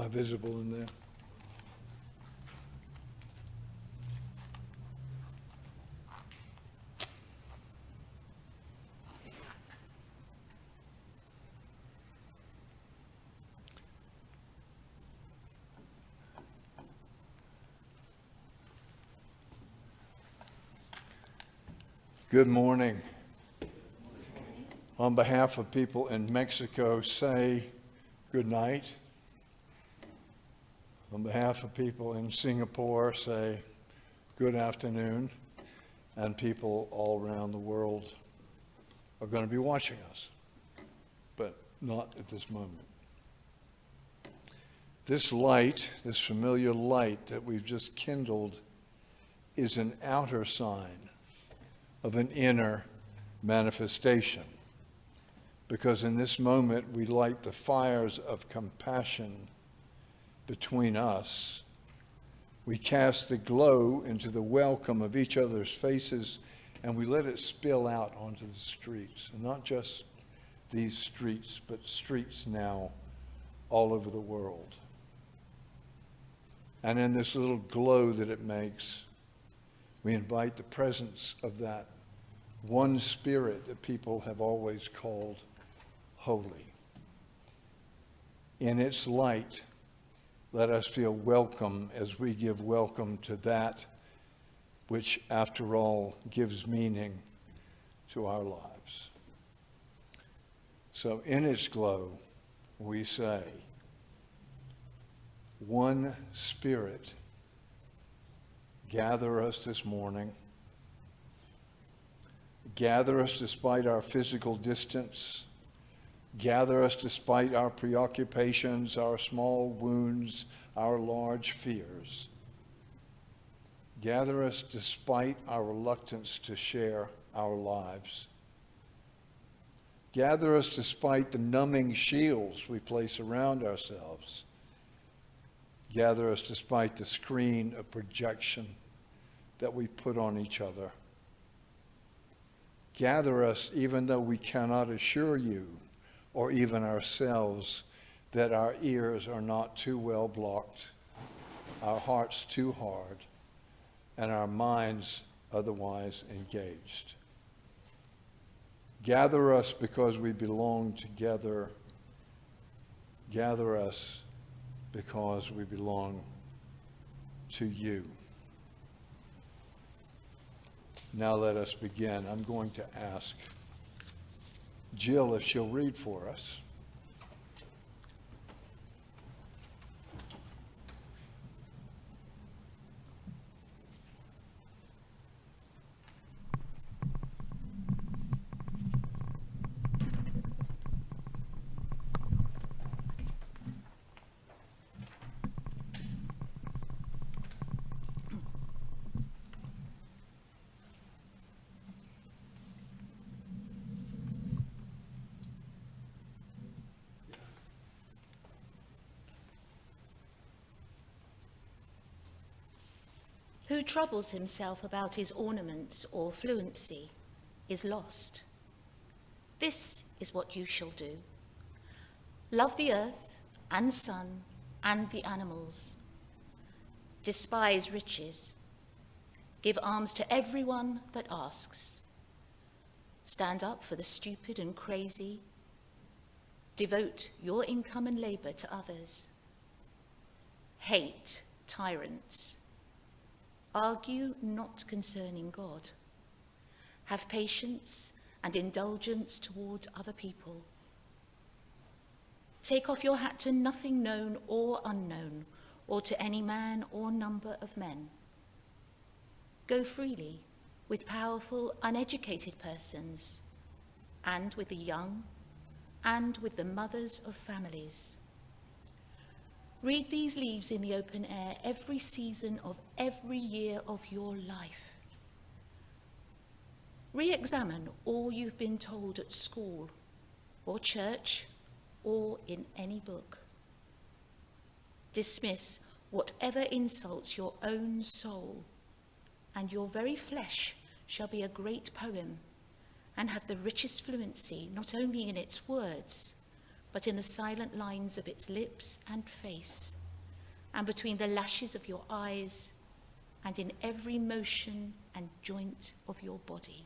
I visible in there? Good morning. On behalf of people in Mexico, say good night. On behalf of people in Singapore, say good afternoon. And people all around the world are going to be watching us, but not at this moment. This light, this familiar light that we've just kindled, is an outer sign of an inner manifestation. Because in this moment we light the fires of compassion between us. We cast the glow into the welcome of each other's faces, and we let it spill out onto the streets. And not just these streets, but streets now all over the world. And in this little glow that it makes, we invite the presence of that one spirit that people have always called holy. In its light, let us feel welcome as we give welcome to that which, after all, gives meaning to our lives. So in its glow, we say, one Spirit, gather us this morning. Gather us despite our physical distance. Gather us despite our preoccupations, our small wounds, our large fears. Gather us despite our reluctance to share our lives. Gather us despite the numbing shields we place around ourselves. Gather us despite the screen of projection that we put on each other. Gather us even though we cannot assure you or even ourselves that our ears are not too well blocked, our hearts too hard, and our minds otherwise engaged. Gather us because we belong together. Gather us because we belong to you. Now let us begin. I'm going to ask Jill if she'll read for us. Who troubles himself about his ornaments or fluency is lost. This is what you shall do. Love the earth and sun and the animals. Despise riches. Give alms to everyone that asks. Stand up for the stupid and crazy. Devote your income and labor to others. Hate tyrants. Argue not concerning God. Have patience and indulgence towards other people. Take off your hat to nothing known or unknown, or to any man or number of men. Go freely with powerful, uneducated persons, and with the young, and with the mothers of families. Read these leaves in the open air every season of every year of your life. Re-examine all you've been told at school, or church, or in any book. Dismiss whatever insults your own soul, and your very flesh shall be a great poem, and have the richest fluency, not only in its words, but in the silent lines of its lips and face, and between the lashes of your eyes, and in every motion and joint of your body.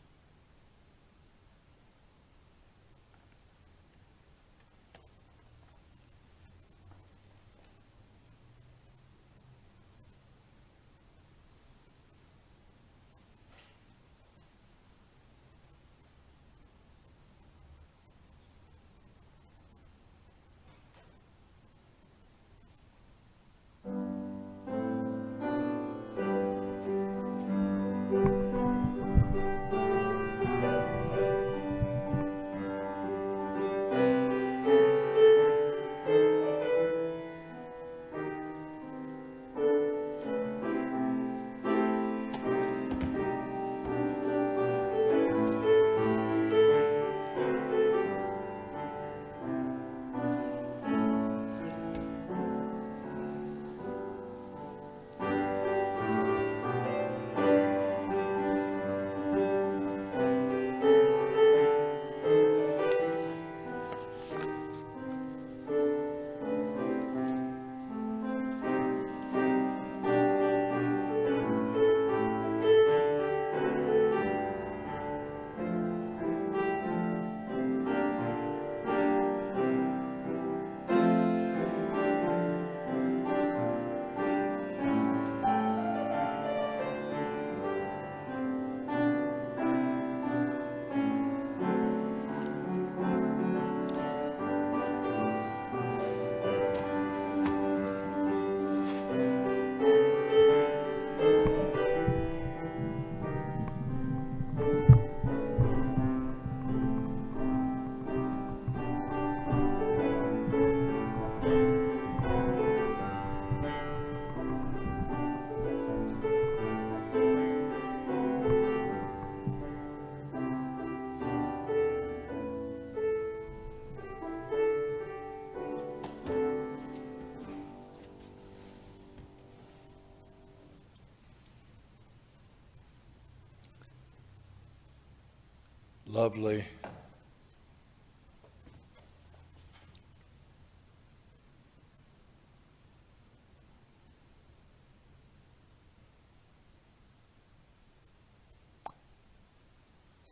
Lovely.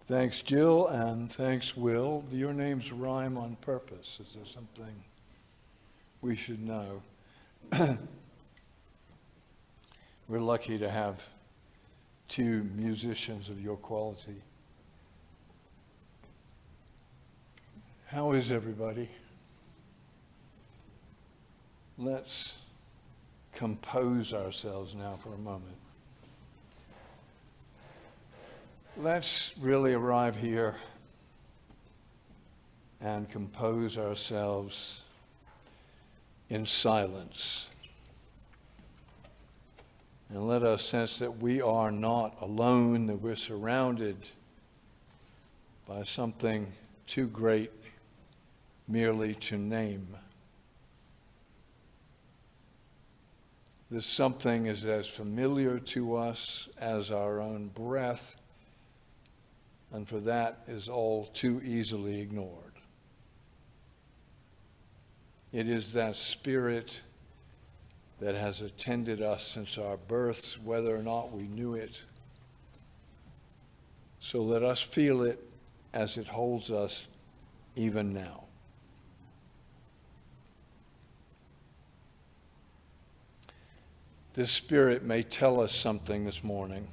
Thanks, Jill, and thanks, Will. Your names rhyme on purpose. Is there something we should know? We're lucky to have two musicians of your quality. How is everybody? Let's compose ourselves now for a moment. Let's really arrive here and compose ourselves in silence. And let us sense that we are not alone, that we're surrounded by something too great merely to name. This something is as familiar to us as our own breath, and for that is all too easily ignored. It is that spirit that has attended us since our births, whether or not we knew it. So let us feel it as it holds us even now. This spirit may tell us something this morning.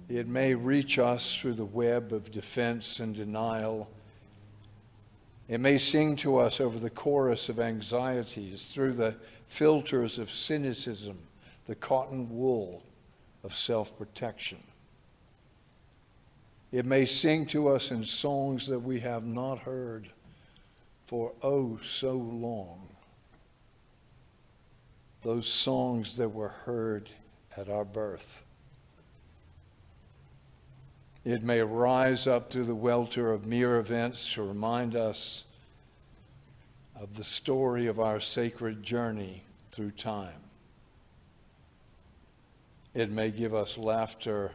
It may reach us through the web of defense and denial. It may sing to us over the chorus of anxieties, through the filters of cynicism, the cotton wool of self-protection. It may sing to us in songs that we have not heard for oh so long. Those songs that were heard at our birth. It may rise up through the welter of mere events to remind us of the story of our sacred journey through time. It may give us laughter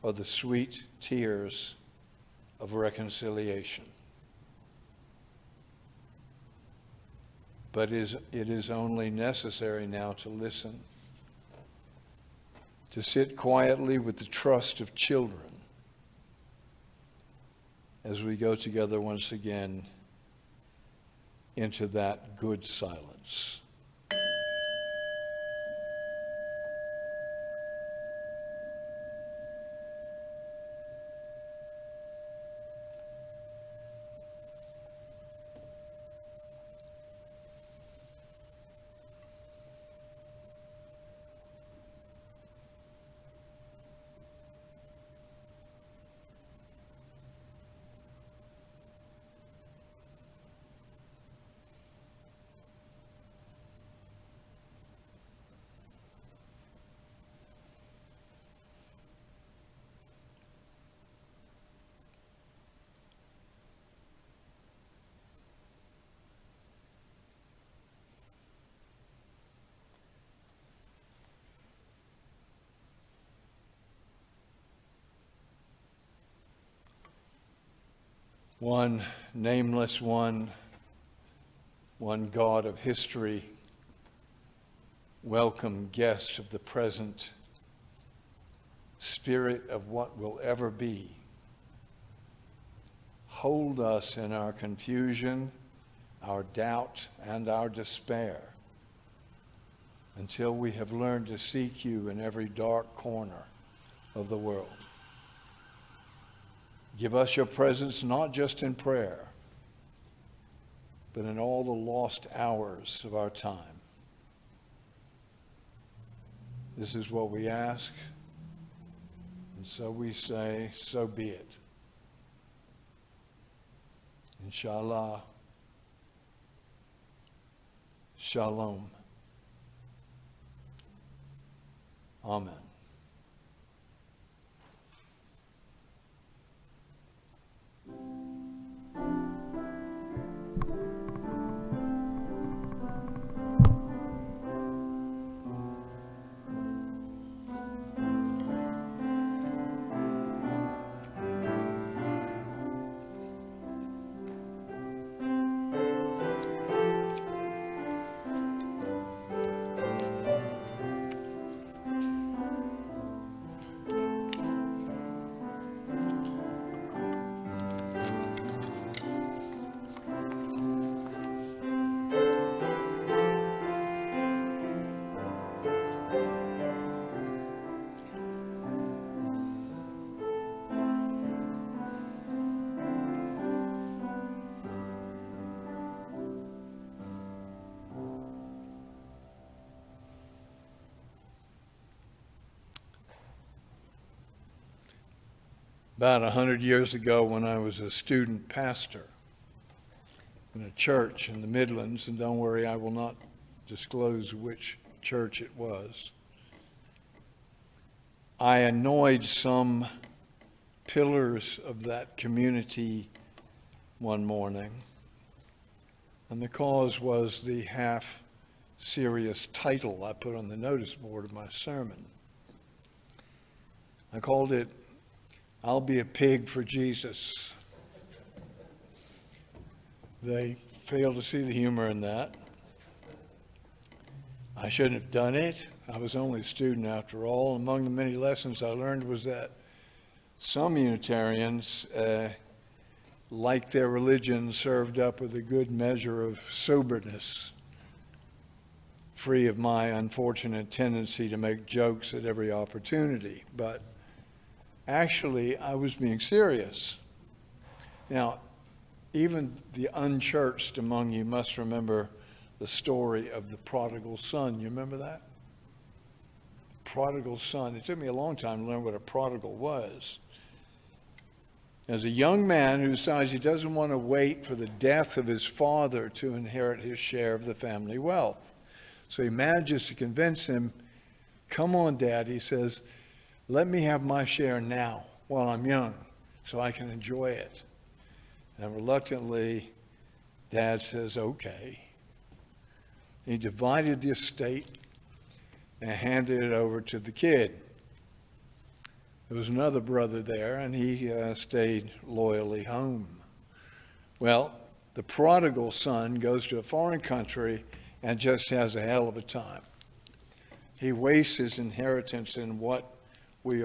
or the sweet tears of reconciliation. but it is only necessary now to listen, to sit quietly with the trust of children as we go together once again into that good silence. One nameless one God of history, welcome guest of the present, Spirit of what will ever be. Hold us in our confusion, our doubt, and our despair until we have learned to seek you in every dark corner of the world. Give us your presence not just in prayer, but in all the lost hours of our time. This is what we ask, and so we say, so be it. Inshallah, shalom. Amen. About 100 years ago, when I was a student pastor in a church in the Midlands, and don't worry, I will not disclose which church it was, I annoyed some pillars of that community one morning, and the cause was the half-serious title I put on the notice board of my sermon. I called it, "I'll be a pig for Jesus." They failed to see the humor in that. I shouldn't have done it. I was only a student after all. Among the many lessons I learned was that some Unitarians like their religion served up with a good measure of soberness, free of my unfortunate tendency to make jokes at every opportunity. But actually, I was being serious. Now, even the unchurched among you must remember the story of the prodigal son. You remember that? Prodigal son. It took me a long time to learn what a prodigal was. As a young man who decides he doesn't want to wait for the death of his father to inherit his share of the family wealth. So he manages to convince him, "Come on, Dad," he says, "let me have my share now while I'm young so I can enjoy it." And reluctantly, Dad says, "Okay." He divided the estate and handed it over to the kid. There was another brother there, and he stayed loyally home. Well, The prodigal son goes to a foreign country and just has a hell of a time. He wastes his inheritance in what they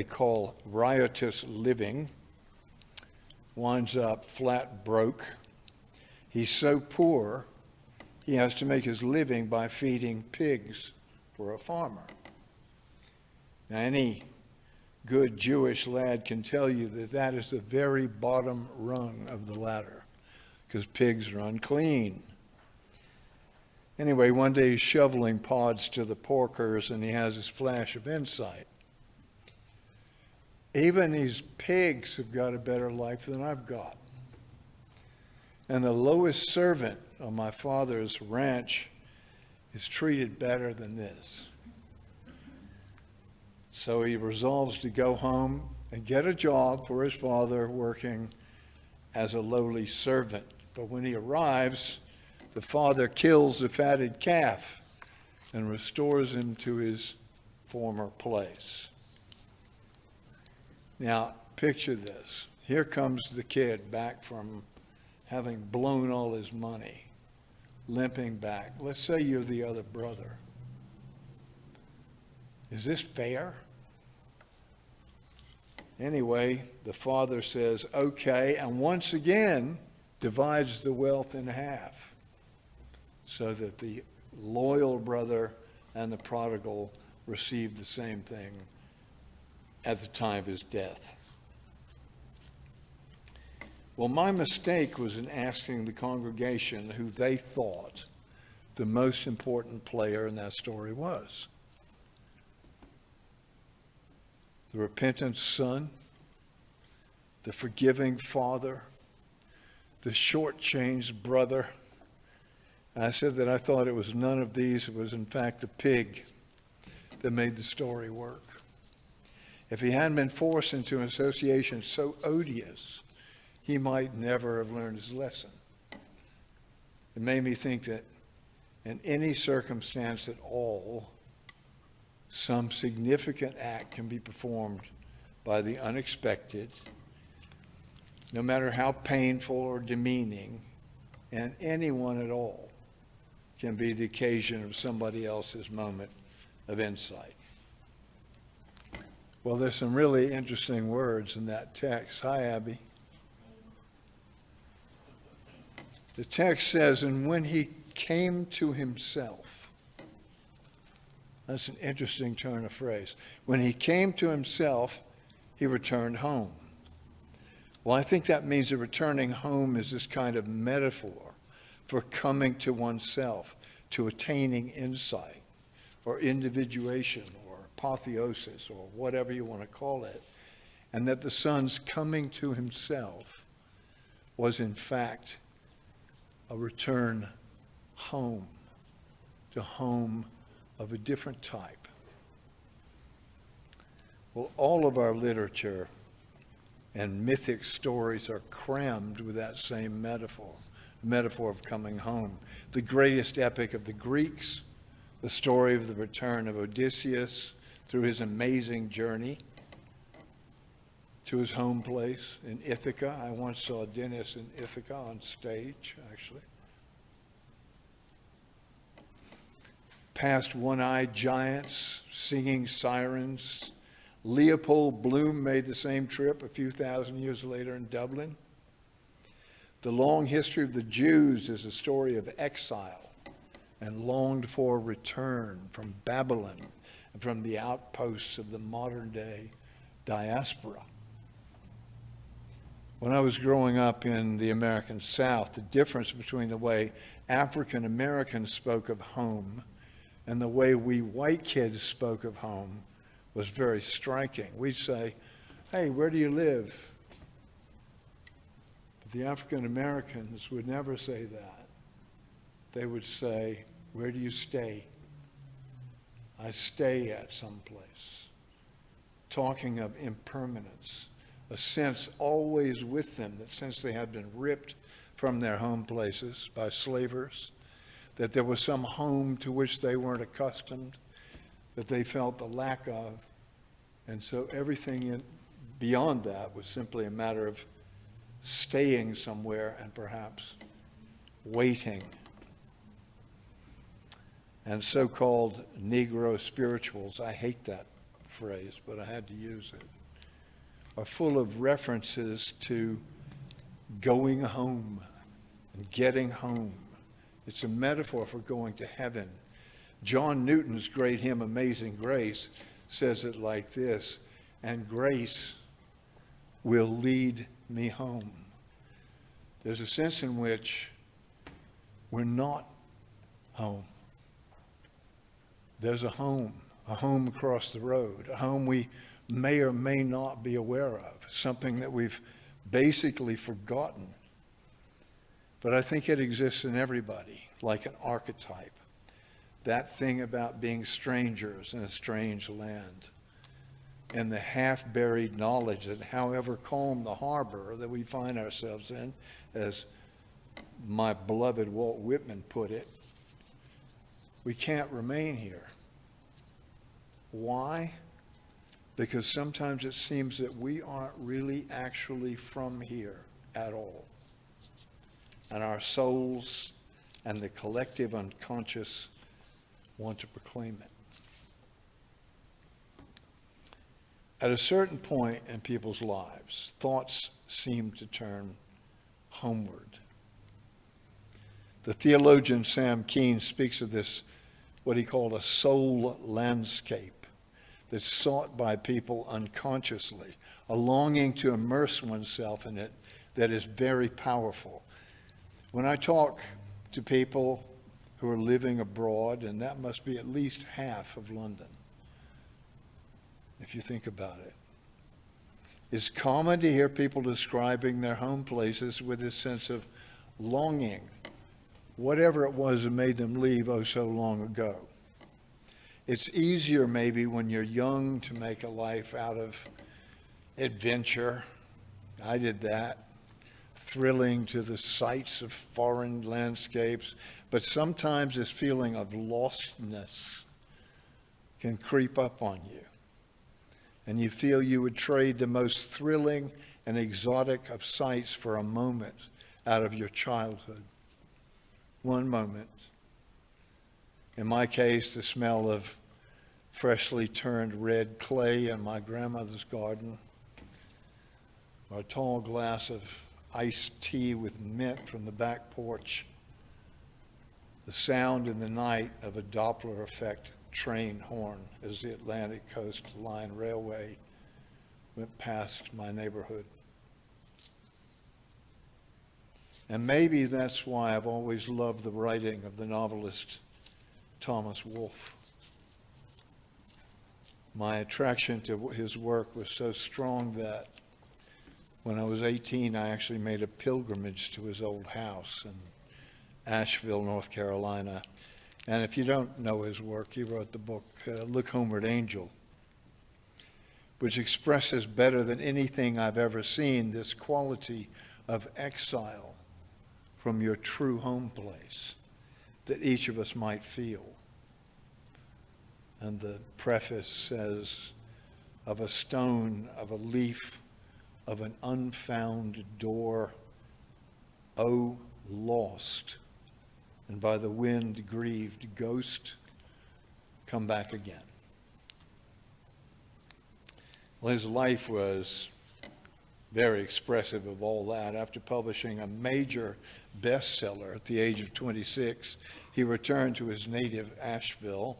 call riotous living, winds up flat broke. He's so poor, he has to make his living by feeding pigs for a farmer. Now, any good Jewish lad can tell you that that is the very bottom rung of the ladder, because pigs are unclean. Anyway, one day he's shoveling pods to the porkers and he has this flash of insight. Even these pigs have got a better life than I've got. And the lowest servant on my father's ranch is treated better than this. So he resolves to go home and get a job for his father working as a lowly servant. But when he arrives, the father kills the fatted calf and restores him to his former place. Now, picture this. Here comes the kid back from having blown all his money, limping back. Let's say you're the other brother. Is this fair? Anyway, the father says, okay, and once again divides the wealth in half so that the loyal brother and the prodigal receive the same thing at the time of his death. Well, my mistake was in asking the congregation who they thought the most important player in that story was. The repentant son, the forgiving father, the shortchanged brother. I said that I thought it was none of these. It was, in fact, the pig that made the story work. If he hadn't been forced into an association so odious, he might never have learned his lesson. It made me think that in any circumstance at all, some significant act can be performed by the unexpected, no matter how painful or demeaning, and anyone at all can be the occasion of somebody else's moment of insight. Well, there's some really interesting words in that text. Hi, Abby. The text says, and when he came to himself. That's an interesting turn of phrase. When he came to himself, he returned home. Well, I think that means that returning home is this kind of metaphor for coming to oneself, to attaining insight, or individuation, or apotheosis, or whatever you want to call it, and that the son's coming to himself was in fact a return home, to home of a different type. Well, all of our literature and mythic stories are crammed with that same metaphor, the metaphor of coming home. The greatest epic of the Greeks, the story of the return of Odysseus through his amazing journey to his home place in Ithaca. I once saw Dennis in Ithaca on stage, actually. Past one-eyed giants, singing sirens. Leopold Bloom made the same trip a few thousand years later in Dublin. The long history of the Jews is a story of exile and longed for return from Babylon and from the outposts of the modern-day diaspora. When I was growing up in the American South, the difference between the way African Americans spoke of home and the way we white kids spoke of home was very striking. We'd say, hey, where do you live? But the African Americans would never say that. They would say, where do you stay? I stay at some place. Talking of impermanence, a sense always with them that since they had been ripped from their home places by slavers, that there was some home to which they weren't accustomed, that they felt the lack of. And so everything beyond that was simply a matter of staying somewhere and perhaps waiting. And so-called Negro spirituals, I hate that phrase, but I had to use it, are full of references to going home and getting home. It's a metaphor for going to heaven. John Newton's great hymn, Amazing Grace, says it like this, and grace will lead me home. There's a sense in which we're not home. There's a home across the road, a home we may or may not be aware of, something that we've basically forgotten. But I think it exists in everybody, like an archetype. That thing about being strangers in a strange land. And the half-buried knowledge that however calm the harbor that we find ourselves in, as my beloved Walt Whitman put it, we can't remain here. Why? Because sometimes it seems that we aren't really actually from here at all. And our souls and the collective unconscious want to proclaim it. At a certain point in people's lives, thoughts seem to turn homeward. The theologian Sam Keen speaks of this, what he called a soul landscape that's sought by people unconsciously, a longing to immerse oneself in it that is very powerful. When I talk to people who are living abroad, and that must be at least half of London, if you think about it, it's common to hear people describing their home places with this sense of longing, whatever it was that made them leave oh so long ago. It's easier maybe when you're young to make a life out of adventure. I did that. Thrilling to the sights of foreign landscapes. But sometimes this feeling of lostness can creep up on you. And you feel you would trade the most thrilling and exotic of sights for a moment out of your childhood. One moment. In my case, the smell of freshly turned red clay in my grandmother's garden, or a tall glass of iced tea with mint from the back porch, the sound in the night of a Doppler effect train horn as the Atlantic Coast Line Railway went past my neighborhood. And maybe that's why I've always loved the writing of the novelist Thomas Wolfe. My attraction to his work was so strong that when I was 18, I actually made a pilgrimage to his old house in Asheville, North Carolina. And if you don't know his work, he wrote the book, Look Homeward, Angel, which expresses better than anything I've ever seen this quality of exile from your true home place that each of us might feel. And the preface says, of a stone, of a leaf, of an unfound door, oh, lost, and by the wind grieved ghost, come back again. Well, his life was very expressive of all that. After publishing a major bestseller at the age of 26, he returned to his native Asheville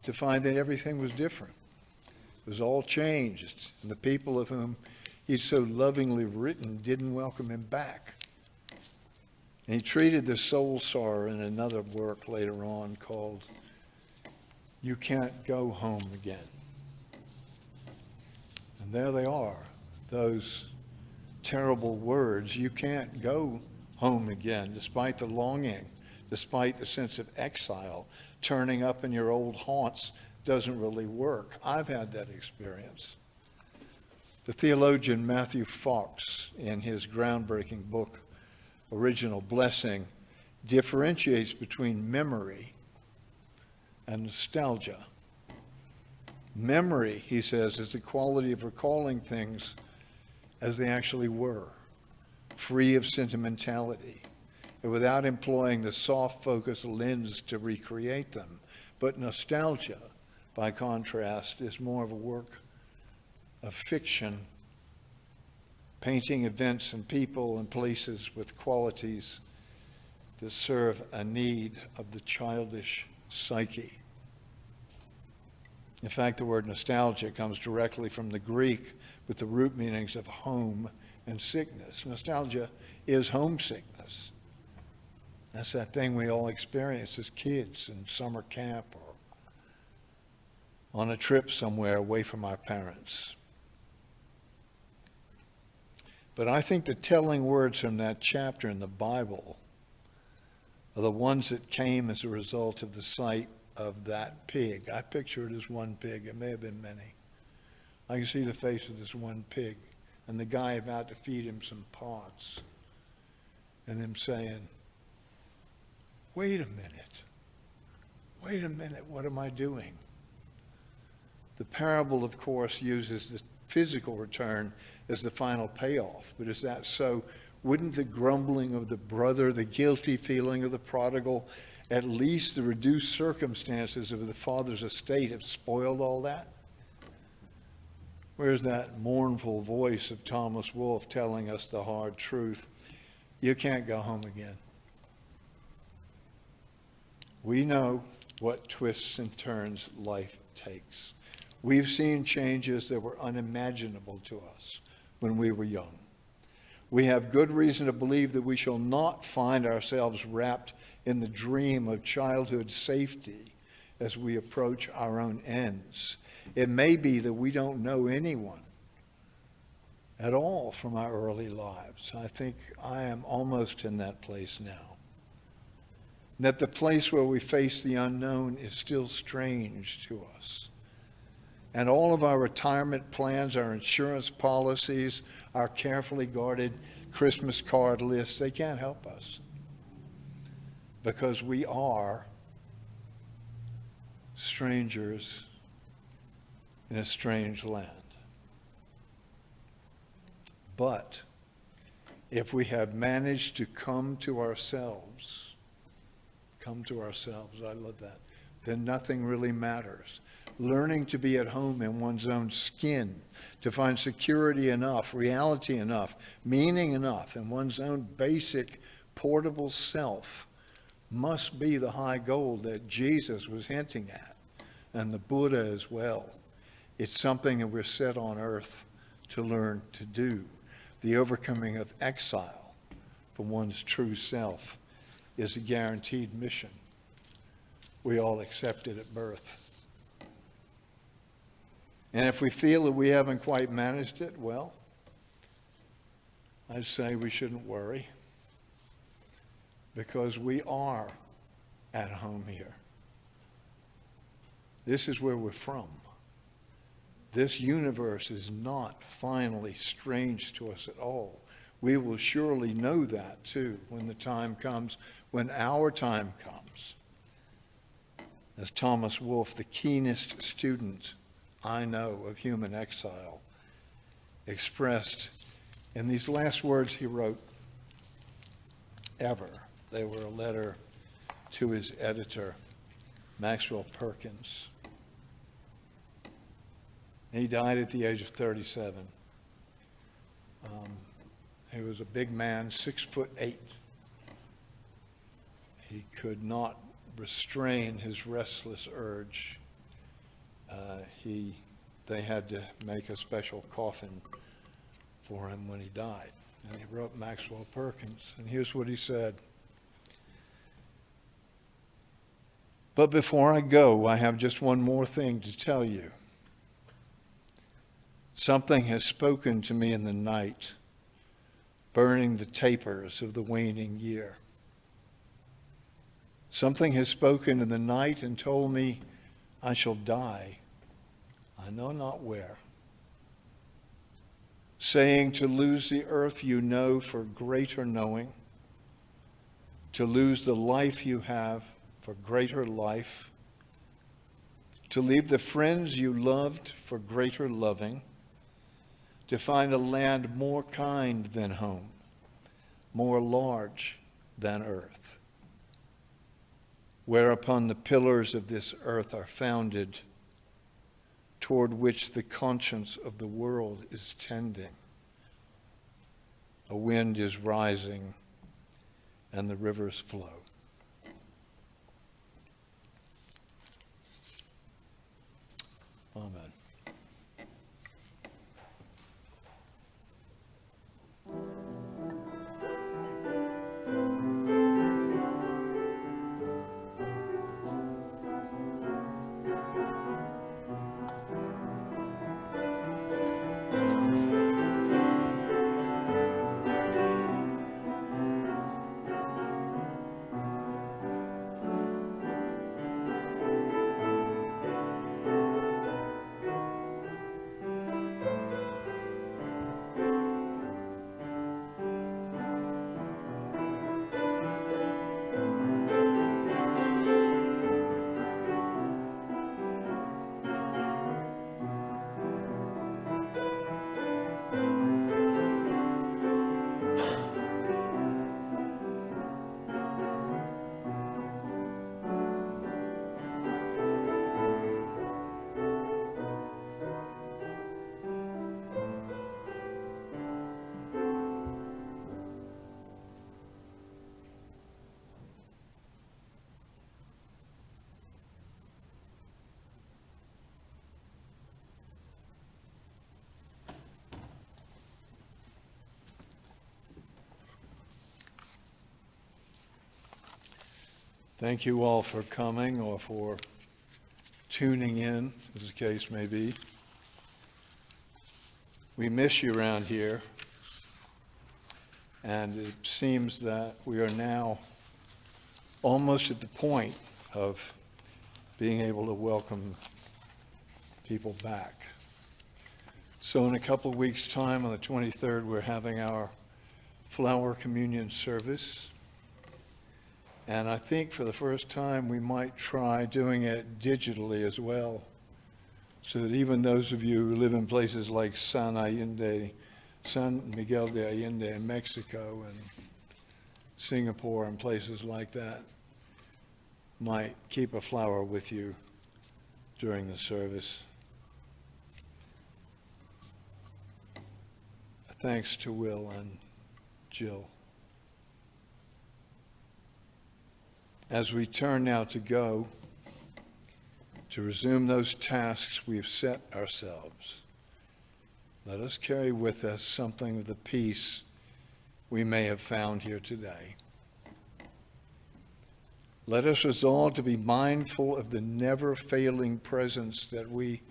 to find that everything was different. It was all changed, and the people of whom he'd so lovingly written didn't welcome him back. And he treated the soul sorrow in another work later on called You Can't Go Home Again. And there they are, those terrible words. You can't go home again, despite the longing, despite the sense of exile. Turning up in your old haunts doesn't really work. I've had that experience. The theologian Matthew Fox, in his groundbreaking book, Original Blessing, differentiates between memory and nostalgia. Memory, he says, is the quality of recalling things as they actually were, free of sentimentality, and without employing the soft focus lens to recreate them. But nostalgia, by contrast, is more of a work of fiction, painting events and people and places with qualities that serve a need of the childish psyche. In fact, the word nostalgia comes directly from the Greek with the root meanings of home and sickness. Nostalgia is homesickness. That's that thing we all experience as kids in summer camp or on a trip somewhere away from our parents. But I think the telling words from that chapter in the Bible are the ones that came as a result of the sight of that pig. I picture it as one pig. It may have been many. I can see the face of this one pig and the guy about to feed him some pods and him saying, wait a minute, what am I doing? The parable, of course, uses the physical return as the final payoff. But is that so? Wouldn't the grumbling of the brother, the guilty feeling of the prodigal, at least the reduced circumstances of the father's estate have spoiled all that? Where's that mournful voice of Thomas Wolfe telling us the hard truth? You can't go home again. We know what twists and turns life takes. We've seen changes that were unimaginable to us when we were young. We have good reason to believe that we shall not find ourselves wrapped in the dream of childhood safety as we approach our own ends. It may be that we don't know anyone at all from our early lives. I think I am almost in that place now. That the place where we face the unknown is still strange to us. And all of our retirement plans, our insurance policies, our carefully guarded Christmas card lists, they can't help us. Because we are strangers in a strange land. But if we have managed to come to ourselves, I love that, then nothing really matters. Learning to be at home in one's own skin, to find security enough, reality enough, meaning enough in one's own basic portable self must be the high goal that Jesus was hinting at, and the Buddha as well. It's something that we're set on earth to learn to do. The overcoming of exile from one's true self is a guaranteed mission. We all accept it at birth. And if we feel that we haven't quite managed it, well, I'd say we shouldn't worry, because we are at home here. This is where we're from. This universe is not finally strange to us at all. We will surely know that too when the time comes, when our time comes. As Thomas Wolfe, the keenest student I know of human exile, expressed in these last words he wrote ever. They were a letter to his editor, Maxwell Perkins. He died at the age of 37. He was a big man, 6'8". He could not restrain his restless urge. They had to make a special coffin for him when he died. And he wrote Maxwell Perkins, and here's what he said. But before I go, I have just one more thing to tell you. Something has spoken to me in the night, burning the tapers of the waning year. Something has spoken in the night and told me I shall die, I know not where. Saying to lose the earth you know for greater knowing, to lose the life you have for greater life, to leave the friends you loved for greater loving, to find a land more kind than home, more large than earth, whereupon the pillars of this earth are founded, toward which the conscience of the world is tending. A wind is rising, and the rivers flow. Amen. Thank you all for coming or for tuning in, as the case may be. We miss you around here, and it seems that we are now almost at the point of being able to welcome people back. So in a couple of weeks' time, on the 23rd, we're having our flower communion service. And I think for the first time, we might try doing it digitally as well, so that even those of you who live in places like San Miguel de Allende in Mexico and Singapore and places like that might keep a flower with you during the service. Thanks to Will and Jill. As we turn now to go, to resume those tasks we've set ourselves, let us carry with us something of the peace we may have found here today. Let us resolve to be mindful of the never-failing presence that we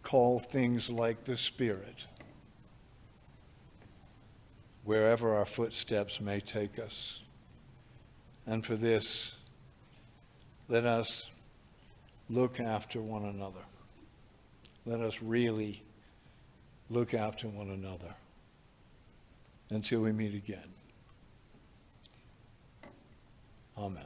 call things like the Spirit, wherever our footsteps may take us. And for this, let us look after one another. Let us really look after one another until we meet again. Amen.